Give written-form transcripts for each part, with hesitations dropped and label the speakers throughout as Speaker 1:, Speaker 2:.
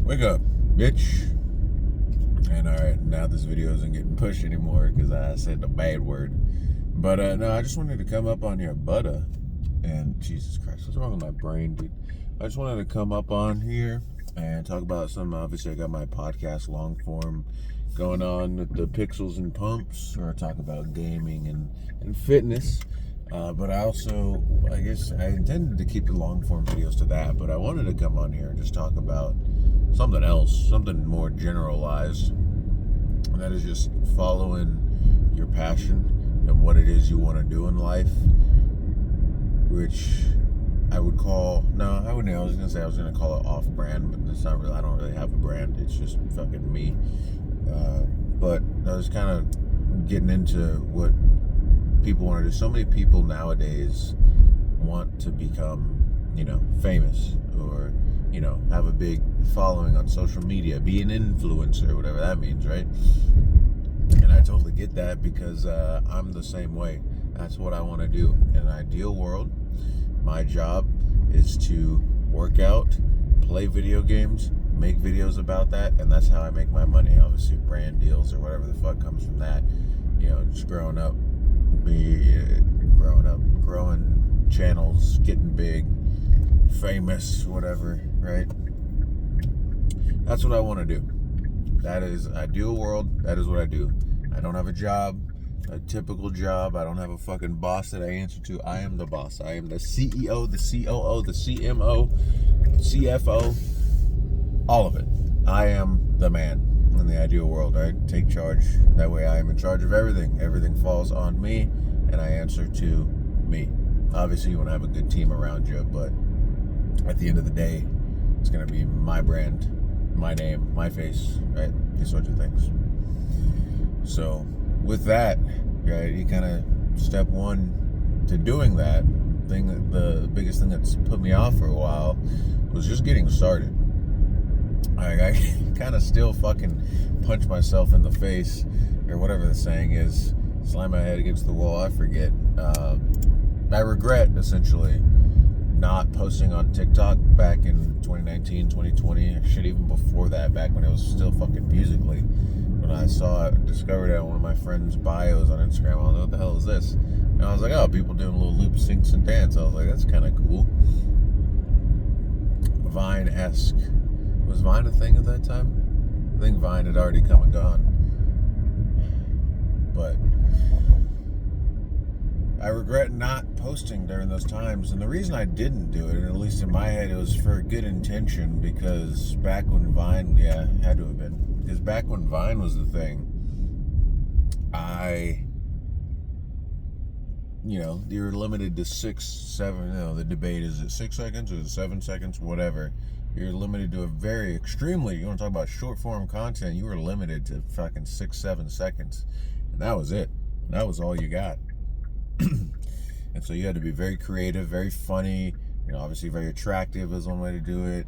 Speaker 1: Wake up, bitch. And alright, now this video isn't getting pushed anymore because I said the bad word. But no, I just wanted to come up on your butter. And Jesus Christ, what's wrong with my brain, dude? I just wanted to come up on here and talk about some. Obviously, I got my podcast long form going on with the Pixels and Pumps, or talk about gaming and fitness. But I also, I guess I intended to keep the long form videos to that, but I wanted to come on here and just talk about something else, something more generalized, and that is just following your passion and what it is you want to do in life, which I would call, no, I wouldn't, I was going to say I was going to call it off-brand, but it's not really, I don't really have a brand, it's just fucking me. But I was kind of getting into what people want to do. So many people nowadays want to become, famous, or, have a big following on social media, be an influencer, whatever that means, right? And I totally get that because I'm the same way. That's what I want to do. In an ideal world, my job is to work out, play video games, make videos about that, and that's how I make my money. Obviously, brand deals or whatever the fuck comes from that. Just growing growing channels, getting big, famous, whatever, right? That's what I want to do. That is ideal world. That is what I do. I don't have a job, a typical job. I don't have a fucking boss that I answer to. I am the boss. I am the CEO, the COO, the CMO, CFO, all of it. I am the man in the ideal world, right? Take charge. That way I am in charge of everything. Everything falls on me, and I answer to me. Obviously, you want to have a good team around you, but at the end of the day, it's going to be my brand, my name, my face, right? These sorts of things. So with that, right, you kind of step one to doing that thing. The biggest thing that's put me off for a while was just getting started. I kind of still fucking punch myself in the face, or whatever the saying is, slam my head against the wall. I forget. I regret essentially not posting on TikTok back in 2019, 2020, shit, even before that, back when it was still fucking Musically. When I discovered it on one of my friends' bios on Instagram, I was like, what the hell is this? And I was like, oh, people doing little loop syncs and dance. I was like, that's kind of cool. Vine-esque. Was Vine a thing at that time? I think Vine had already come and gone. But I regret not posting during those times, and the reason I didn't do it, and at least in my head, it was for a good intention, because back when Vine, had to have been, because back when Vine was the thing, you're limited to 6, 7, the debate, is it 6 seconds or is it 7 seconds, whatever. You're limited to a very extremely, you want to talk about short form content, you were limited to fucking 6, 7 seconds, and that was it. That was all you got. And so you had to be very creative, very funny, obviously very attractive is one way to do it.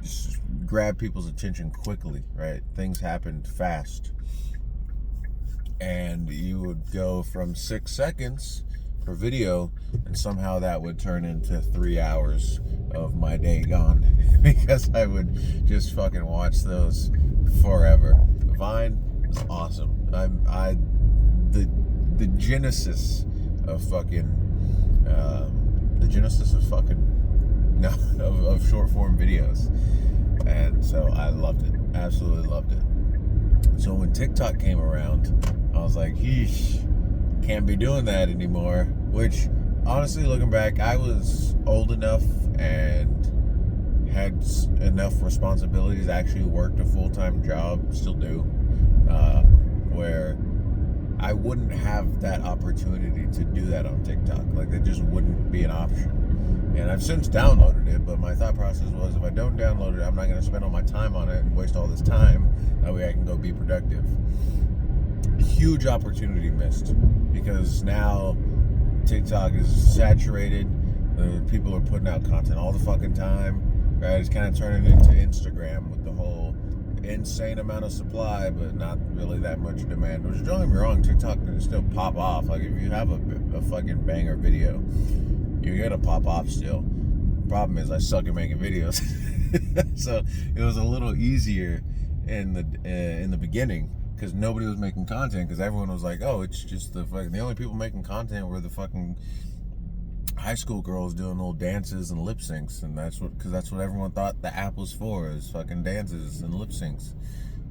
Speaker 1: Just grab people's attention quickly, right? Things happened fast. And you would go from 6 seconds for video, and somehow that would turn into 3 hours of my day gone because I would just fucking watch those forever. Vine was awesome. The genesis of of short form videos, and so I loved it, absolutely loved it. So when TikTok came around, I was like, yeesh, can't be doing that anymore. Which, honestly, looking back, I was old enough and had enough responsibilities. I actually worked a full-time job, still do, where I wouldn't have that opportunity to do that on TikTok. Like, that just wouldn't be an option. And I've since downloaded it, but my thought process was, if I don't download it, I'm not going to spend all my time on it and waste all this time. That way I can go be productive. Huge opportunity missed, because now TikTok is saturated. People are putting out content all the fucking time, right? It's kind of turning into Instagram with the whole insane amount of supply, but not really that much demand. Which, don't get me wrong, TikTok can still pop off. Like, if you have a fucking banger video, you're gonna pop off still. Problem is, I suck at making videos. So it was a little easier in the beginning because nobody was making content because everyone was like, oh, it's just the only people making content were the fucking high school girls doing little dances and lip syncs, and that's what everyone thought the app was for, is fucking dances and lip syncs.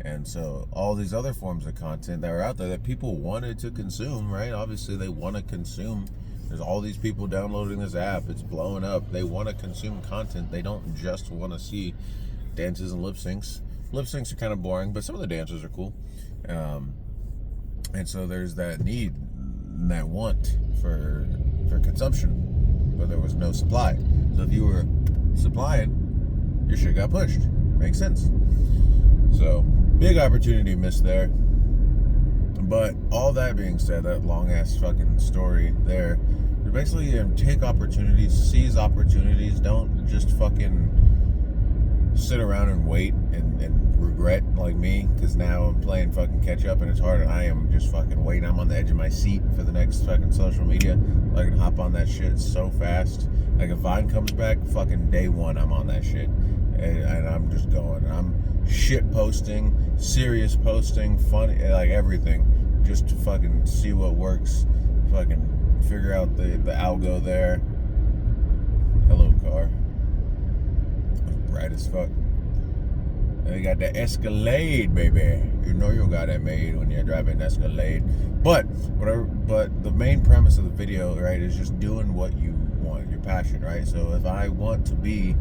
Speaker 1: And so all these other forms of content that were out there that people wanted to consume, right? Obviously they want to consume. There's all these people downloading this app. It's blowing up. They want to consume content. They don't just want to see dances and lip syncs. Lip syncs are kind of boring, but some of the dances are cool. And so there's that need, that want for consumption, but there was no supply. So if you were supplying, your shit got pushed. Makes sense. So big opportunity missed there. But all that being said, that long ass fucking story there, you're basically take opportunities, seize opportunities. Don't just fucking sit around and wait and regret like me, because now I'm playing fucking catch up and it's hard, and I am just fucking waiting. I'm on the edge of my seat for the next fucking social media. I can hop on that shit so fast. Like if Vine comes back, fucking day one I'm on that shit, and I'm just going. I'm shit posting, serious posting, funny, like everything, just to fucking see what works, fucking figure out the algo there. Hello, car. It's bright as fuck. And they got the Escalade, baby. You know you got that made when you're driving Escalade. But the main premise of the video, right, is just doing what you want, your passion, right? So if I want to be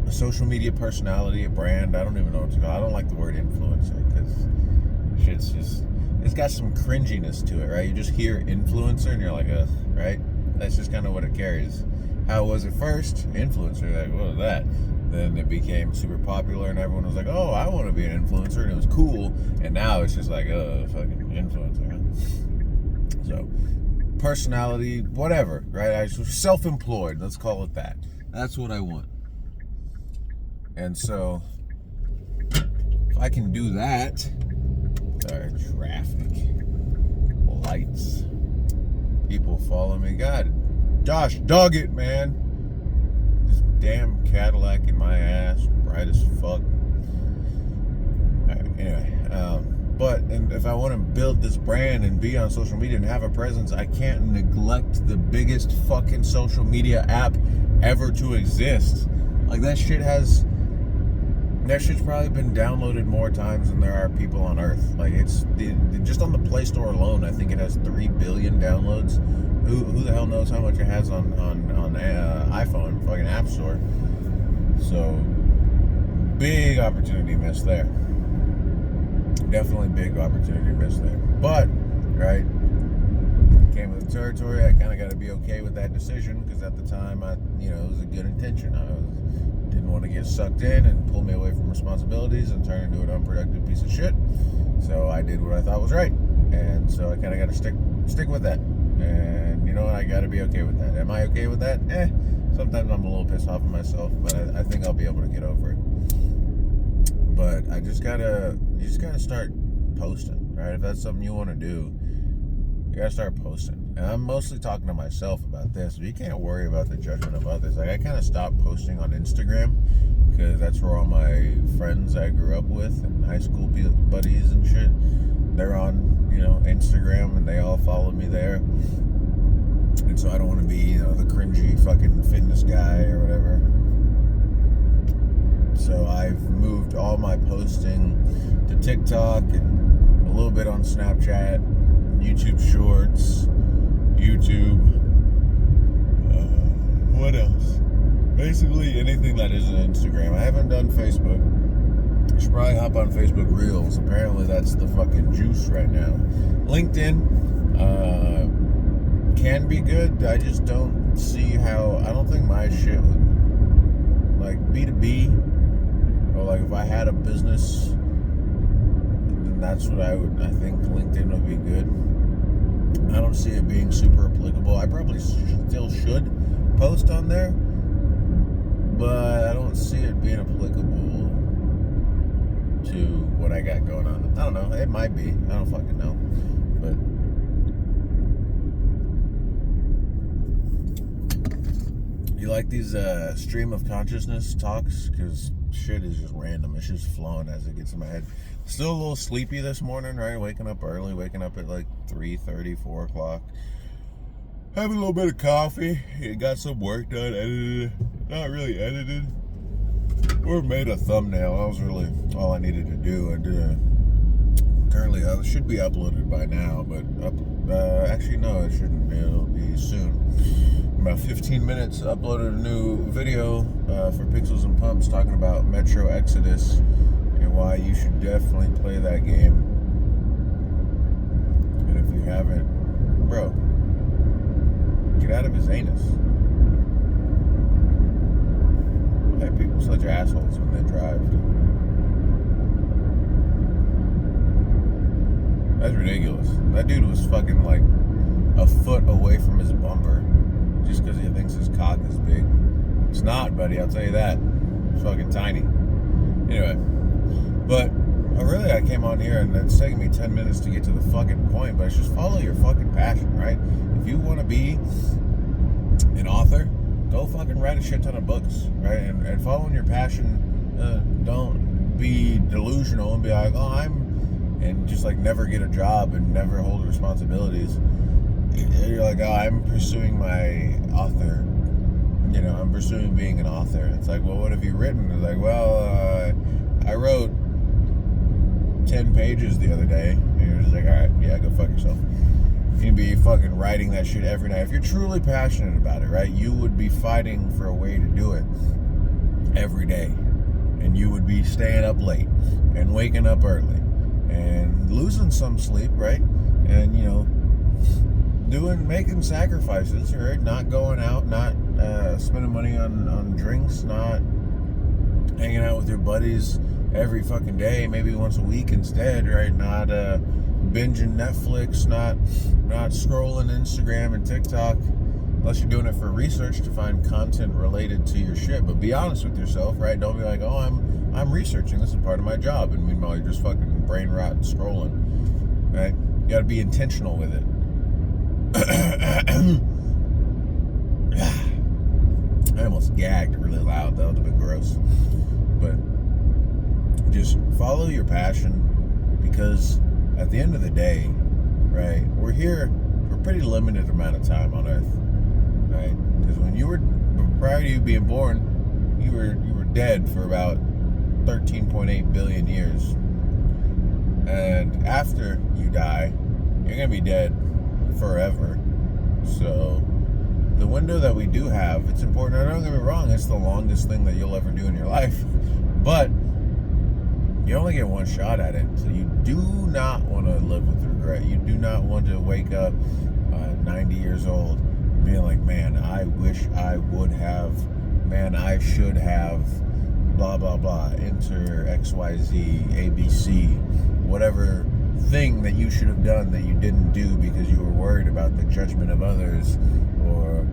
Speaker 1: a social media personality, a brand, I don't even know what to call it. I don't like the word influencer because shit's just, it's got some cringiness to it, right? You just hear influencer and you're like, ugh, right? That's just kind of what it carries. How was it first? Influencer, like, what was that? Then it became super popular and everyone was like, oh, I want to be an influencer, and it was cool. And now it's just like, fucking influencer, huh? So, personality, whatever, right? Self-employed, let's call it that. That's what I want. And so, if I can do that, traffic, lights, people follow me. God, Josh, dog it, man. This damn Cadillac in my ass, bright as fuck. Anyway, and if I want to build this brand and be on social media and have a presence, I can't neglect the biggest fucking social media app ever to exist. Like that shit's probably been downloaded more times than there are people on Earth. Like it's just on the Play Store alone, I think it has 3 billion downloads. Who the hell knows how much it has on iPhone, fucking App Store. So big opportunity missed there. Definitely big opportunity missed there. But right, came with the territory. I kind of got to be okay with that decision because at the time, it was a good intention. Didn't want to get sucked in and pull me away from responsibilities and turn into an unproductive piece of shit. So I did what I thought was right, and so I kind of got to stick with that. And you know what? I got to be okay with that. Am I okay with that? Sometimes I'm a little pissed off at myself, but I think I'll be able to get over it. But you just gotta start posting, right? If that's something you want to do, you gotta start posting. And I'm mostly talking to myself about this, but you can't worry about the judgment of others. Like I kind of stopped posting on Instagram because that's where all my friends I grew up with and high school buddies and shit, they're on, Instagram, and they all follow me there. And so I don't want to be, the cringy fucking fitness guy or whatever. So I've moved all my posting to TikTok and a little bit on Snapchat, YouTube Shorts, YouTube. What else? Basically anything that isn't Instagram. I haven't done Facebook. I should probably hop on Facebook Reels. Apparently that's the fucking juice right now. LinkedIn can be good. I just don't see how. I don't think my shit would, like B2B, or like if I had a business, then that's what I think LinkedIn would be good. I don't see it being super applicable. I probably still should post on there, but I don't see it being applicable to what I got going on. I don't know. It might be. I don't fucking know. But You like these stream of consciousness talks? Because shit is just random. It's just flowing as it gets in my head. Still a little sleepy this morning, right? Waking up early, waking up at like 3:30, 4 o'clock. Having a little bit of coffee. Got some work done, edited. Not really edited. Or made a thumbnail. That was really all I needed to do. I did currently, it should be uploaded by now, but actually no, it shouldn't. It'll be soon. About 15 minutes, uploaded a new video for Pixels and Pumps talking about Metro Exodus and why you should definitely play that game. And if you haven't, bro, get out of his anus. Why are people such assholes when they drive? That's ridiculous. That dude was fucking like a foot away from his bumper just because he thinks his cock is big. It's not, buddy, I'll tell you that. It's fucking tiny. Anyway, but I came on here and it's taking me 10 minutes to get to the fucking point, but it's just follow your fucking passion, right? If you want to be an author, go fucking write a shit ton of books, right? And following your passion, don't be delusional and be like, and just like never get a job and never hold responsibilities. You're like, I'm pursuing my author. I'm pursuing being an author. It's like, well, what have you written? It's like, well, I wrote 10 pages the other day. And you're just like, all right, yeah, go fuck yourself. You can be fucking writing that shit every night. If you're truly passionate about it, right, you would be fighting for a way to do it every day. And you would be staying up late and waking up early and losing some sleep, right? And, making sacrifices, right? Not going out, not spending money on drinks, not hanging out with your buddies every fucking day, maybe once a week instead, right? Not binging Netflix, not scrolling Instagram and TikTok, unless you're doing it for research to find content related to your shit. But be honest with yourself, right? Don't be like, oh, I'm researching, this is part of my job, and meanwhile you're just fucking brain rot and scrolling, right? You gotta be intentional with it. I almost gagged really loud. That would have been gross. But just follow your passion, because at the end of the day, right, we're here for a pretty limited amount of time on Earth, right? Because prior to you being born, you were dead for about 13.8 billion years. And after you die, you're going to be dead forever. So the window that we do have, it's important. Don't get me wrong, it's the longest thing that you'll ever do in your life, but you only get one shot at it. So you do not want to live with regret. You do not want to wake up 90 years old being like, man, I wish I would have, man, I should have, blah blah blah, enter XYZ ABC, whatever thing that you should have done that you didn't do because you were worried about the judgment of others, or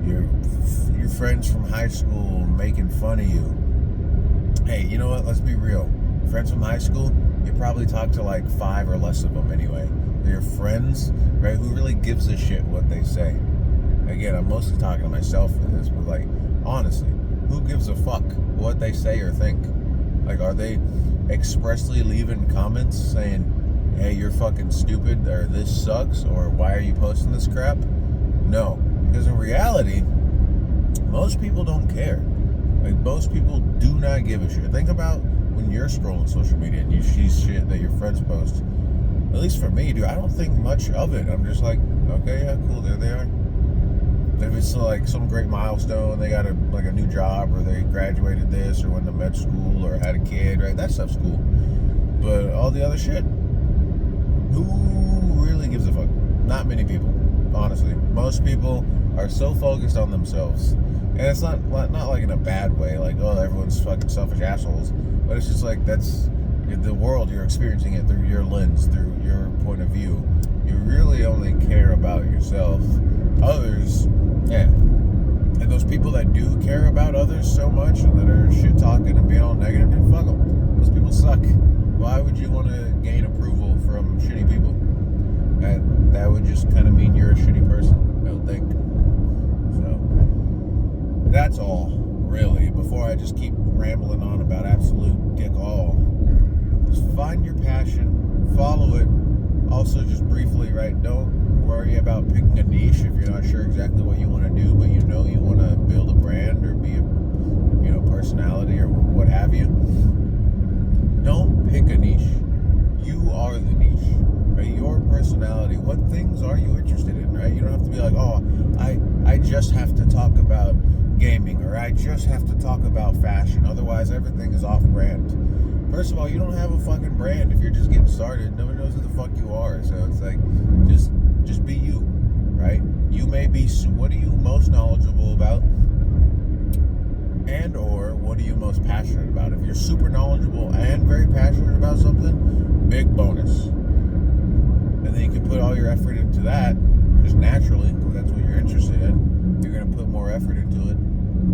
Speaker 1: your friends from high school making fun of you. Hey, you know what, let's be real, friends from high school, you probably talk to like 5 or less of them anyway. They're your friends, right? Who really gives a shit what they say? Again, I'm mostly talking to myself in this, but like, honestly, who gives a fuck what they say or think? Like, are they expressly leaving comments saying, hey, you're fucking stupid, or this sucks, or why are you posting this crap? No, because in reality, most people don't care. Like, most people do not give a shit. Think about when you're scrolling social media and you see shit that your friends post. At least for me, dude, I don't think much of it. I'm just like, okay, yeah, cool, there they are. If it's like some great milestone, they got a new job, or they graduated this, or went to med school, or had a kid, right? That stuff's cool. But all the other shit, who really gives a fuck? Not many people, honestly. Most people are so focused on themselves. And it's not like in a bad way, like, oh, everyone's fucking selfish assholes. But it's just like, that's the world, you're experiencing it through your lens, through your point of view. You really only care about yourself. Others, yeah. And those people that do care about others so much and that are shit talking and being all negative, dude, fuck them. Those people suck. Why would you want to gain approval from shitty people? That would just kind of mean you're a shitty person, I would think. So, that's all, really. Before I just keep rambling on about absolute dick all, just find your passion, follow it. Also, just briefly, right, don't worry about picking a niche if you're not sure exactly what you want to do, but you know you want to build a brand or be a personality or what have you. Don't pick a niche. You are the niche, right? Your personality. What things are you interested in, right? You don't have to be like, oh, I just have to talk about gaming, or I just have to talk about fashion. Otherwise, everything is off brand. First of all, you don't have a fucking brand if you're just getting started. Nobody knows who the fuck you are. So it's like, just be you, right? You may be, what are you most knowledgeable about? And or what are you most passionate about? If you're super knowledgeable and very passionate about something, big bonus. And then you can put all your effort into that just naturally, because that's what you're interested in. You're going to put more effort into it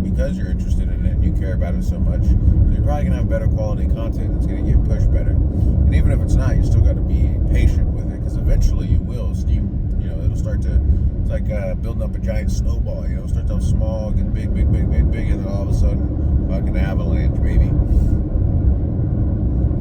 Speaker 1: because you're interested in it and you care about it so much. So you're probably going to have better quality content that's going to get pushed better. And even if it's not, you still got to be patient with it, because eventually you will. It'll start to, it's like building up a giant snowball. It'll start off small, get big, big, big, big, big, and then all of a sudden, fucking avalanche, baby.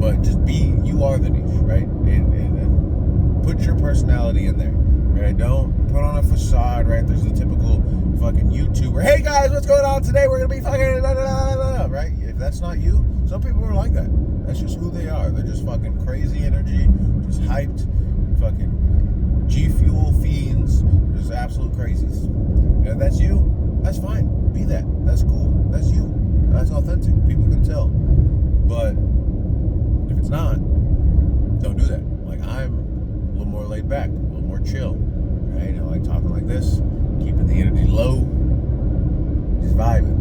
Speaker 1: But just you are the niche, right? And put your personality in there, right? Don't put on a facade, right? There's the typical fucking YouTuber. Hey guys, what's going on today? We're gonna be fucking blah, blah, blah, blah, right? If that's not you, some people are like that. That's just who they are. They're just fucking crazy energy, just hyped, fucking G Fuel fiends, just absolute crazies. And if that's you, that's fine. Be that. That's cool. That's you. That's authentic. People can tell. But if it's not, don't do that. Like, I'm a little more laid back, a little more chill, right? I like talking like this, keeping the energy low, just vibing.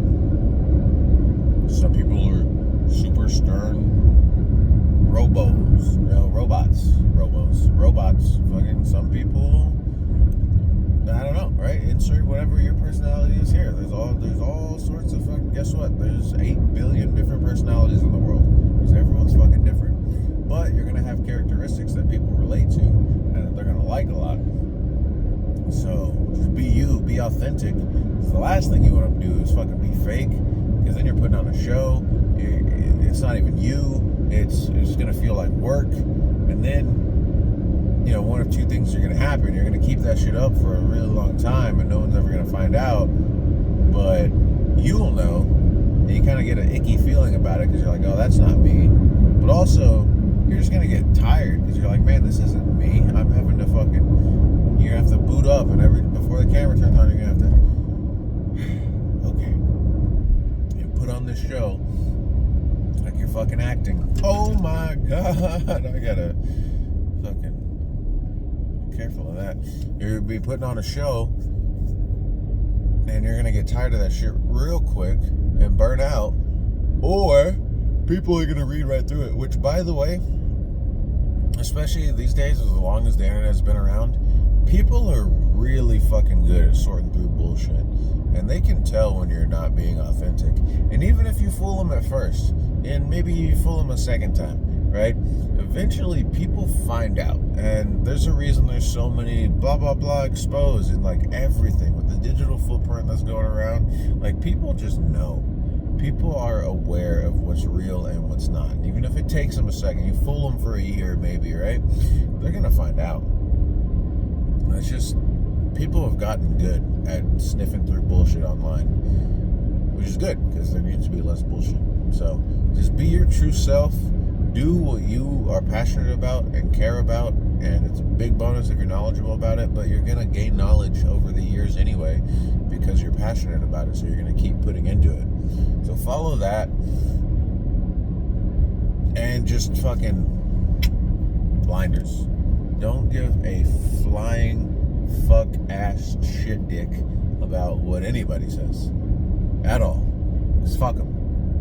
Speaker 1: Some people are super stern robots, fucking some people, I don't know, right? Insert whatever your personality is here. There's all sorts of fucking, guess what? There's 8 billion different personalities in the world, because everyone's fucking different. But you're gonna have characteristics that people relate to and that they're gonna like a lot. So just be you, be authentic. The last thing you want to do is fucking be fake, because then you're putting on a show. It's not even you. It's gonna feel like work, and then one of two things are gonna happen. You're gonna keep that shit up for a really long time, and no one's ever gonna find out. But you'll know, and you kind of get an icky feeling about it, because you're like, oh, that's not me. But also, you're just gonna get tired, because you're like, man, this isn't me. I'm having to fucking. You're gonna have to boot up, and before the camera turns on, you're gonna have to. Okay. You put on this show. Like you're fucking acting. Oh my god, I gotta fucking be careful of that. You'll be putting on a show, and you're gonna get tired of that shit real quick and burn out, or people are gonna read right through it. Which, by the way, especially these days, as long as the internet's been around, people are really fucking good at sorting through bullshit. And they can tell when you're not being authentic. And even if you fool them at first, and maybe you fool them a second time, right? Eventually people find out. And there's a reason there's so many blah, blah, blah exposed in like everything with the digital footprint that's going around. Like, people just know. People are aware of what's real and what's not. Even if it takes them a second, you fool them for a year maybe, right? They're going to find out. It's just, people have gotten good at sniffing through bullshit online, which is good, because there needs to be less bullshit. So just be your true self, do what you are passionate about and care about, and it's a big bonus if you're knowledgeable about it, but you're going to gain knowledge over the years anyway, because you're passionate about it, so you're going to keep putting into it. So follow that, and just fucking blinders. Don't give a flying fuck ass shit dick about what anybody says at all. Just fuck them,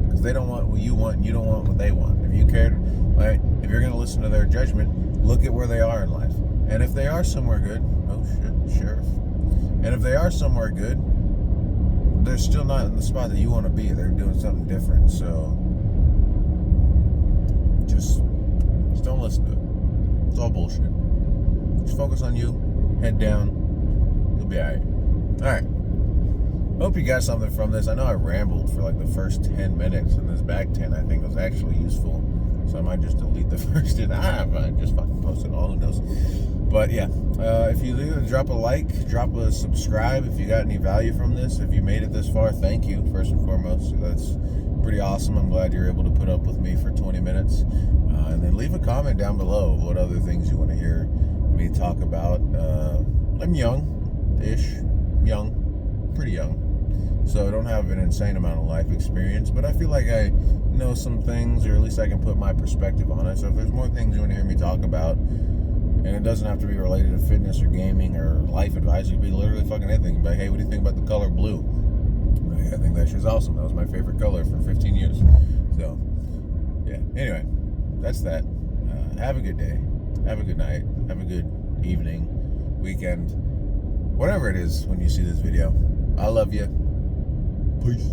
Speaker 1: because they don't want what you want, and you don't want what they want. If you cared, right? If you're gonna listen to their judgment, look at where they are in life, and if they are somewhere good, oh shit, sheriff. And if they are somewhere good, they're still not in the spot that you want to be. They're doing something different. So just don't listen to it. It's all bullshit. Just focus on you. Head down. You'll be alright. Alright. Hope you got something from this. I know I rambled for like the first 10 minutes, and this back 10 I think was actually useful. So I might just delete the first 10. I might just fucking post it all, who knows. But yeah, if you do, drop a like, drop a subscribe if you got any value from this. If you made it this far, thank you, first and foremost. That's pretty awesome. I'm glad you're able to put up with me for 20 minutes. And then leave a comment down below of what other things you want to hear me talk about. I'm young-ish, pretty young, so I don't have an insane amount of life experience, but I feel like I know some things, or at least I can put my perspective on it. So if there's more things you want to hear me talk about, and it doesn't have to be related to fitness or gaming or life advice, it could be literally fucking anything. But hey, what do you think about the color blue? I think that shit's awesome. That was my favorite color for 15 years. So yeah, anyway, that's that. Have a good day, have a good night, have a good evening, weekend, whatever it is when you see this video. I love you. Peace.